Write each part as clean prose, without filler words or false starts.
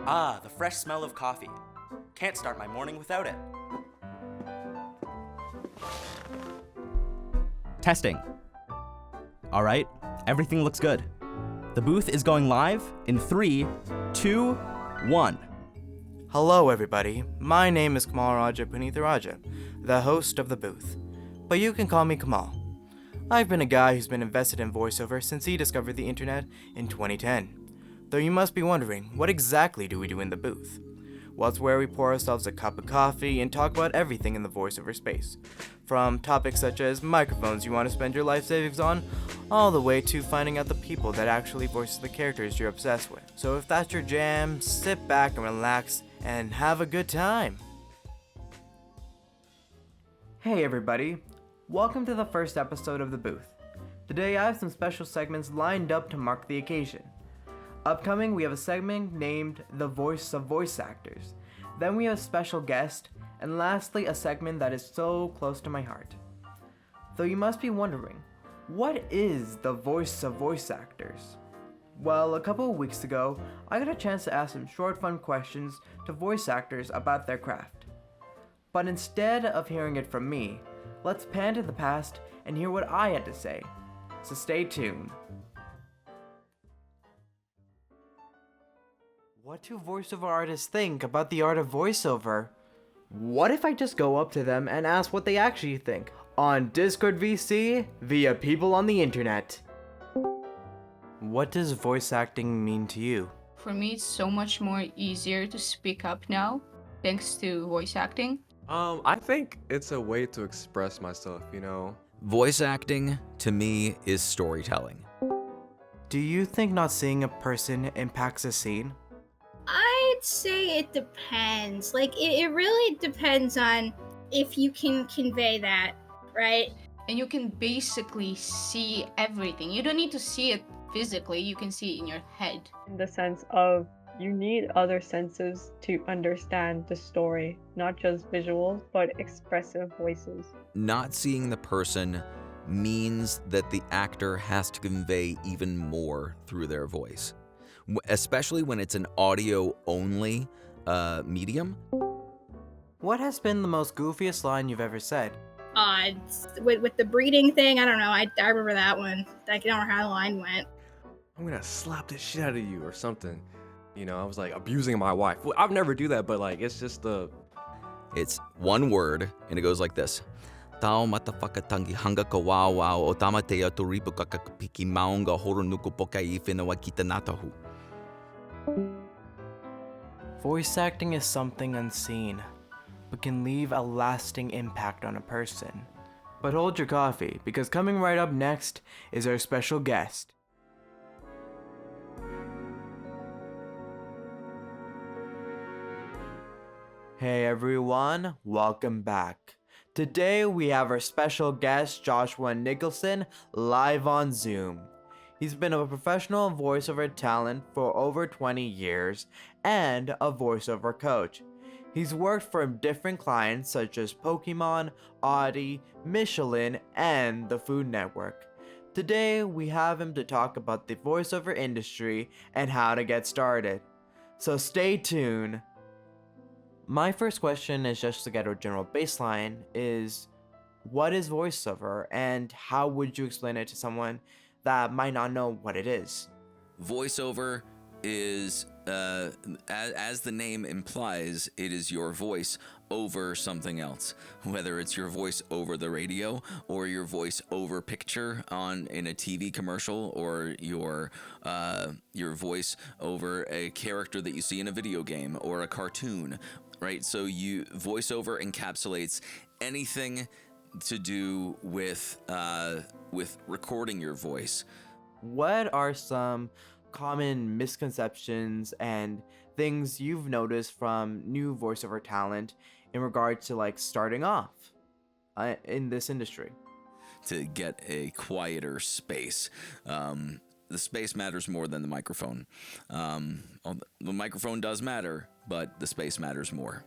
Ah, the fresh smell of coffee. Can't start my morning without it. Testing. All right, everything looks good. The booth is going live in 3, 2, 1. Hello, everybody. My name is Kamal Raja Punitharaja, the host of the booth. But you can call me Kamal. I've been a guy who's been invested in voiceover since he discovered the internet in 2010. Though you must be wondering, what exactly do we do in the booth? Well, it's where we pour ourselves a cup of coffee and talk about everything in the voiceover space. From topics such as microphones you want to spend your life savings on, all the way to finding out the people that actually voice the characters you're obsessed with. So if that's your jam, sit back and relax and have a good time. Hey everybody, welcome to the first episode of The Booth. Today I have some special segments lined up to mark the occasion. Upcoming, we have a segment named The Voice of Voice Actors. Then we have a special guest, and lastly, a segment that is so close to my heart. Though you must be wondering, what is the Voice of Voice Actors? Well, a couple of weeks ago, I got a chance to ask some short fun questions to voice actors about their craft. But instead of hearing it from me, let's pan to the past and hear what I had to say. So stay tuned. What do voiceover artists think about the art of voiceover? What if I just go up to them and ask what they actually think on Discord VC via people on the internet? What does voice acting mean to you? For me, it's so much more easier to speak up now, thanks to voice acting. I think it's a way to express myself, you know? Voice acting, to me, is storytelling. Do you think not seeing a person impacts a scene? I'd say it depends. It really depends on if you can convey that, right? And you can basically see everything. You don't need to see it physically, you can see it in your head. In the sense of you need other senses to understand the story, not just visuals, but expressive voices. Not seeing the person means that the actor has to convey even more through their voice, especially when it's an audio-only medium. What has been the most goofiest line you've ever said? With the breeding thing, I don't know. I remember that one. I don't know how the line went. I'm gonna slap the shit out of you or something. You know, I was like abusing my wife. Well, I'd never do that, but like, it's just the... It's one word, and it goes like this. Tao matafaka tangi hanga ka wow wow o tamatea turipu kakapiki maunga horonuku pokai finawa kitanatahu. Voice acting is something unseen, but can leave a lasting impact on a person. But hold your coffee, because coming right up next is our special guest. Hey everyone, welcome back. Today we have our special guest Joshua Nicholson live on Zoom. He's been a professional voiceover talent for over 20 years and a voiceover coach. He's worked for different clients such as Pokemon, Audi, Michelin, and the Food Network. Today we have him to talk about the voiceover industry and how to get started. So stay tuned. My first question is just to get a general baseline is, what is voiceover and how would you explain it to someone that might not know what it is? Voiceover is, as the name implies, it is your voice over something else. Whether it's your voice over the radio or your voice over picture in a TV commercial or your voice over a character that you see in a video game or a cartoon. Right, so voiceover encapsulates anything to do with recording your voice. What are some common misconceptions and things you've noticed from new voiceover talent in regard to like starting off in this industry? To get a quieter space. The space matters more than the microphone. The microphone does matter, but the space matters more.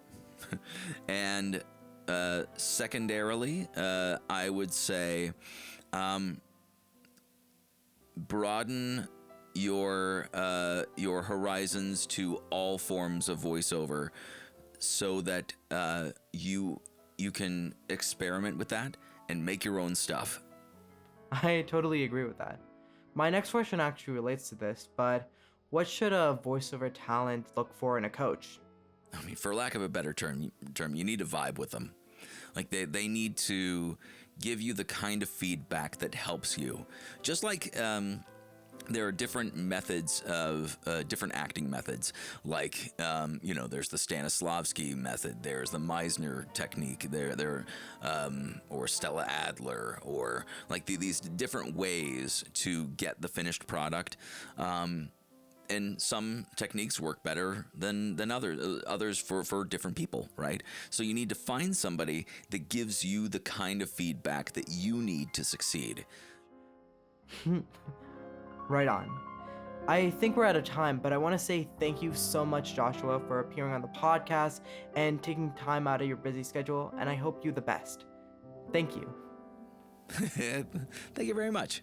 And secondarily, I would say broaden your horizons to all forms of voiceover, so that you can experiment with that and make your own stuff. I totally agree with that. My next question actually relates to this, but what should a voiceover talent look for in a coach? I mean, for lack of a better term, you need to vibe with them. Like they need to give you the kind of feedback that helps you. Just like there are different methods of different acting methods. Like there's the Stanislavski method. There's the Meisner technique. Or Stella Adler, or like these different ways to get the finished product. And some techniques work better than others for different people, right? So you need to find somebody that gives you the kind of feedback that you need to succeed. Right on. I think we're out of time, but I want to say thank you so much, Joshua, for appearing on the podcast and taking time out of your busy schedule, and I hope you the best. Thank you. Thank you very much.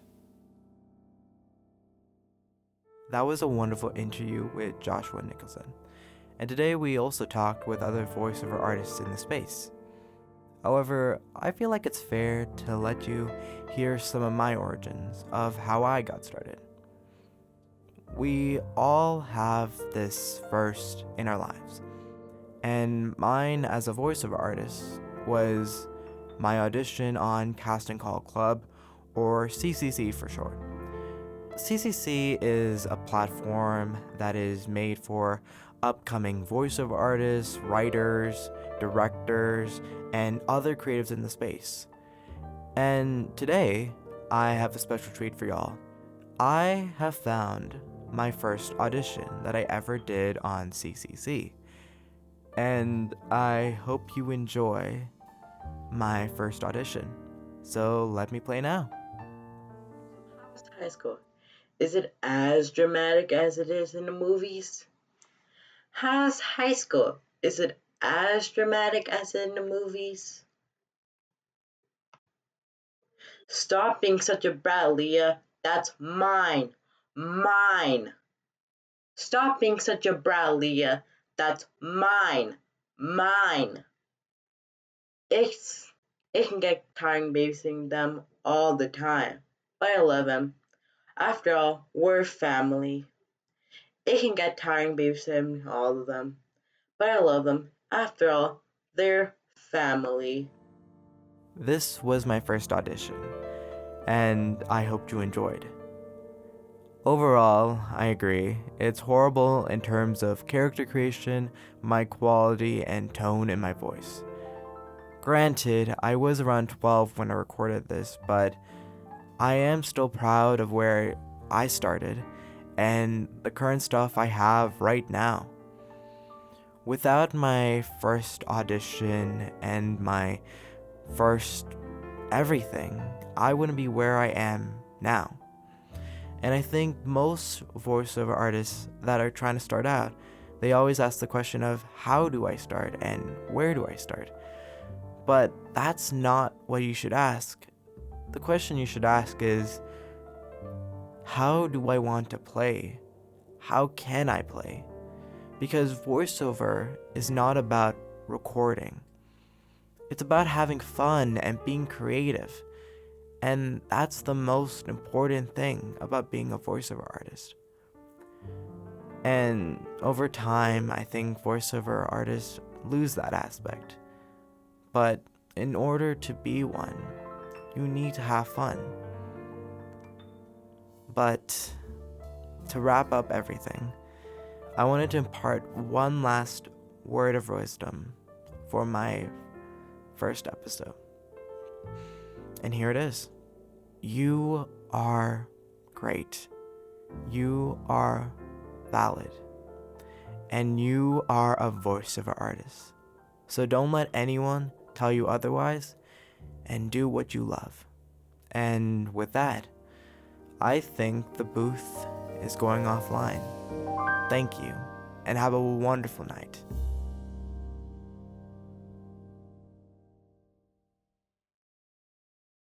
That was a wonderful interview with Joshua Nicholson. And today we also talked with other voiceover artists in the space. However, I feel like it's fair to let you hear some of my origins of how I got started. We all have this first in our lives, and mine as a voiceover artist was my audition on Casting Call Club, or CCC for short. CCC is a platform that is made for upcoming voiceover artists, writers, directors, and other creatives in the space. And today, I have a special treat for y'all. I have found my first audition that I ever did on CCC. And I hope you enjoy my first audition. So let me play now. How's high school? Is it as dramatic as it is in the movies? How's high school? Is it as dramatic as in the movies? Stop being such a brat, Leah. That's mine. Mine. Stop being such a brat, Leah. That's mine. Mine. It can get tiring babysitting them all the time, but I love him. After all, we're family. It can get tiring babysitting all of them, but I love them. After all, they're family. This was my first audition, and I hoped you enjoyed. Overall, I agree. It's horrible in terms of character creation, mic quality, and tone in my voice. Granted, I was around 12 when I recorded this, but I am still proud of where I started and the current stuff I have right now. Without my first audition and my first everything, I wouldn't be where I am now. And I think most voiceover artists that are trying to start out, they always ask the question of how do I start and where do I start? But that's not what you should ask. The question you should ask is, how do I want to play? How can I play? Because voiceover is not about recording. It's about having fun and being creative. And that's the most important thing about being a voiceover artist. And over time, I think voiceover artists lose that aspect. But in order to be one, you need to have fun. But to wrap up everything, I wanted to impart one last word of wisdom for my first episode. And here it is. You are great. You are valid. And you are a voiceover artist. So don't let anyone tell you otherwise, and do what you love. And with that, I think the booth is going offline. Thank you, and have a wonderful night.